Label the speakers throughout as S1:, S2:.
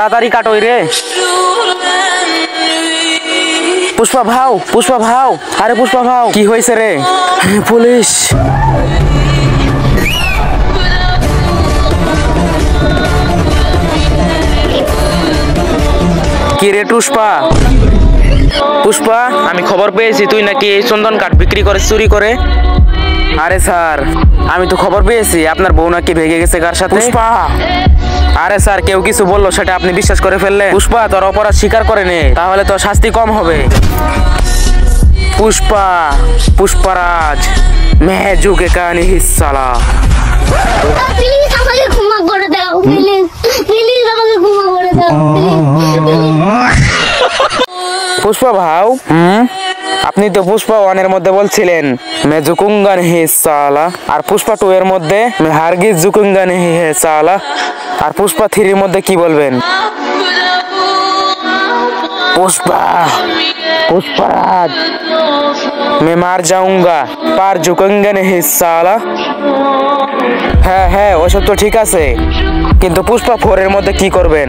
S1: তাড়াতাড়ি কাটোই রে। পুষ্পা ভাও, পুষ্পা ভাও, আরে পুষ্পা ভাও। কি হয়েছে রে? পুলিশ। কি রে পুষ্পা? পুষ্পা, আমি খবর পেয়েছি তুই নাকি চন্দন কাঠ বিক্রি করে চুরি করে। আরে স্যার, আমি তো খবর পেয়েছি আপনার বউ নাকি ভেগে গেছে কার সাথে। পুষ্পা, আরে স্যার কেউ কিছু বললো সেটা আপনি বিশ্বাস করে ফেললেন। পুষ্পা, তোর অপরাধ স্বীকার করে নে, তাহলে তো শাস্তি কম হবে। পুষ্পা, পুষ্পারাজ, मैं झुके का नहीं साला।
S2: প্লিজ আমাকে ক্ষমা করে দাও, প্লিজ প্লিজ আমাকে ক্ষমা করে দাও।
S1: পুষ্পা ভাও, আপনি তো পুষ্পা 1 এর মধ্যে বলছিলেন मैं झुकूंगा नहीं साला, আর পুষ্পা 2 এর মধ্যে मैं हरगिज झुकूंगा नहीं है साला, আর পুষ্পা 3 এর মধ্যে কি বলবেন? पुष्पा, पुष्पराज, मैं मार जाऊंगा पर झुकूंगा नहीं साला। হ্যাঁ হ্যাঁ, ওসব তো ঠিক আছে, কিন্তু পুষ্পা 4 এর মধ্যে কি করবেন?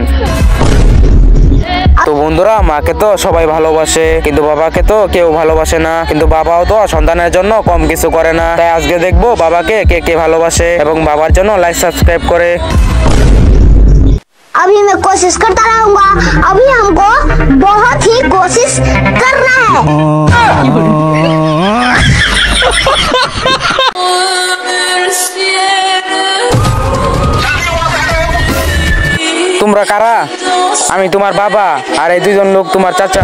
S1: তো বন্ধুরা, মাকে তো সবাই ভালোবাসে কিন্তু বাবাকে তো কেউ ভালোবাসে না, কিন্তু বাবাও তো সন্তানের জন্য কম কিছু করে না। তাই আজকে দেখবো বাবাকে কে কে ভালোবাসে এবং বাবার জন্য লাইক সাবস্ক্রাইব করে।
S2: अभी मैं कोशिश करता रहूंगा, अभी हमको बहुत ही कोशिश करना है।
S1: তোমরা কারা? আমি তোমার বাবা, আর এই দুইজন লোক তোমার চাচা।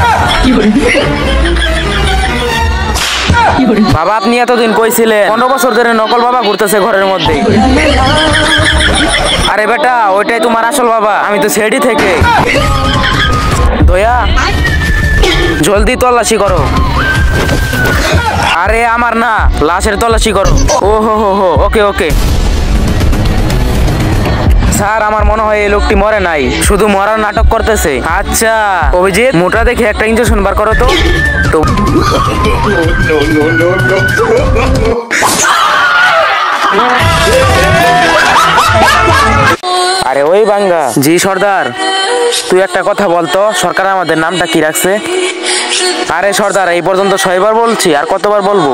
S1: বাবা, আপনি এতদিন কইছিলেন 15 বছর ধরে নকল বাবা ঘুরতেছে ঘরের মধ্যে। আরে বেটা, ওইটাই তোমার আসল বাবা, আমি তো সেডি থেকে। দয়া, জলদি তল্লাশি করো। আরে আমার না, লাশের তল্লাশি করো। ও হো হো হো, ওকে ওকে। স্যার, আমার মনে হয় এই লোকটি মরে নাই, শুধু মরার নাটক করতেছে। আচ্ছা অভিজিৎ, মোটা দেখে একটা ইনজেকশন বার করো তো। আরে ওই বাঙ্গা। জি সর্দার, তুই একটা কথা বলতো, সরকার আমাদের নামটা কি রাখছে? আরে সর্দার, এই পর্যন্ত 6 বার বলছি, আর কতবার বলবো?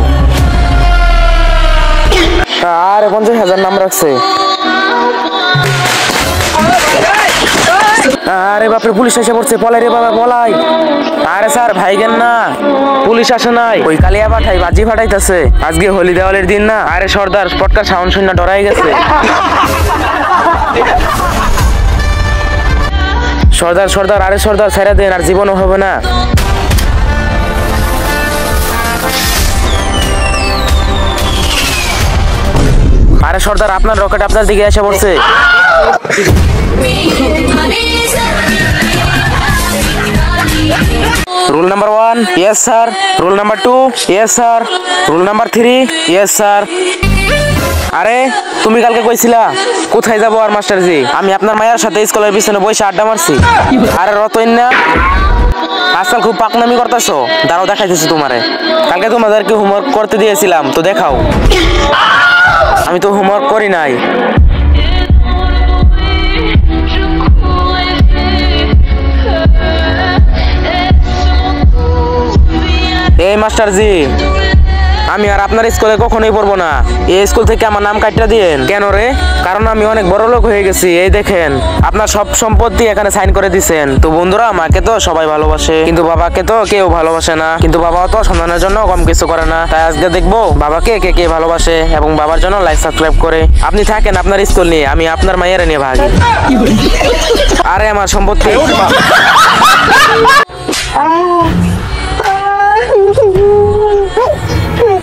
S1: আরে 50,000 নাম রাখছে। আরে বাপরে, পুলিশ এসে পড়ছে, পলাই রে বাবা পলাই। আরে স্যার ভাইগেন না, পুলিশ আসে নাই, ওই কালিয়া পাঠাই বাজি ফাটাইতেছে। আজকে হোলি দেওয়ালের দিন না। আরে সর্দার, পটকার সাউন্ড শুনে ডরাই গেছে। সর্দার সর্দার, আরে সর্দার ছেড়ে দেন, আর জীবনও হবে না। আরে সর্দার, আপনার রকেট আপনার দিকে এসে পড়ছে। Rule number 1, yes sir. Rule number 2, yes sir. Rule number 3, yes sir. আরে তুমি কালকে কইছিলা কোথায় যাবো আর মাস্টারজি? আমি আপনার মায়ের সাথে স্কুলের পিছনে বসে আড্ডা মারছি। আরে রতন না, আজকাল খুব পাকনামি করতেছো, দাঁড়াও দেখাইতেছি তোমারে। কালকে তোমাদেরকে হোমওয়ার্ক করতে দিয়েছিলাম, তো দেখাও। আমি তো হোমওয়ার্ক করি নাই। এই মাস্টারজি, আমি আর আপনার স্কুলে কখনোই পড়বো না। এই স্কুল থেকে আমার নাম কাটটা দিয়েন। কেন রে? কারণ আমি অনেক বড় লোক হয়ে গেছি। এই দেখেন, আপনার সব সম্পত্তি এখানে সাইন করে দিছেন। তো বন্ধুরা, মাকে তো সবাই ভালোবাসে কিন্তু বাবাকে তো কেউ ভালোবাসে না, কিন্তু বাবাও তো সন্তানের জন্য কম কিছু করে না। তাই আজকে দেখবো বাবাকে কে কে ভালোবাসে এবং বাবার জন্য লাইক সাবস্ক্রাইব করে। আপনি থাকেন আপনার স্কুল নিয়ে, আমি আপনার মায়ের নিয়ে ভাগি। আরে আমার সম্পত্তি।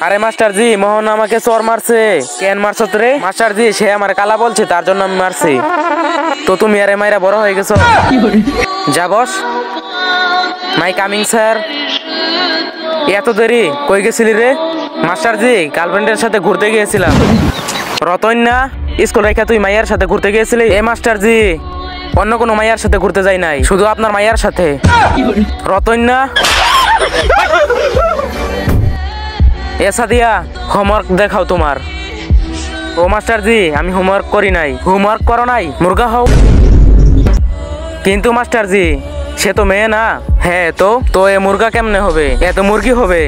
S1: আরে মাস্টারজি, মোহন আমাকে চোর মারছে। কেন মারছত রে? মাস্টারজি, সে আমার কালা বলছে, তার জন্য আমি মারছি। তো তুমি আরে মাইরা বড় হয়ে গেছো। যা বস। মাই কামিং স্যার। এত দেরি কই গেছিলি রে? মাস্টারজি, গার্লফ্রেন্ডের সাথে ঘুরতে গিয়েছিলাম। রতন না, স্কুল রেখে তুই মাইয়ার সাথে ঘুরতে গিয়েছিলি? এ মাস্টারজি, অন্য কোনো মাইয়ার সাথে ঘুরতে যাই নাই, শুধু আপনার মাইয়ার সাথে। রতন না, এসা দিয়া হোমওয়ার্ক দেখাও তোমার। ও মাস্টারজি, আমি হোমওয়ার্ক করি নাই। হোমওয়ার্ক করো নাই? মুরগা হও। কিন্তু মাস্টার জি সে তো মেয়ে না। হ্যাঁ তো তো এ মুরগা কেমনে হবে, এত মুরগি হবে।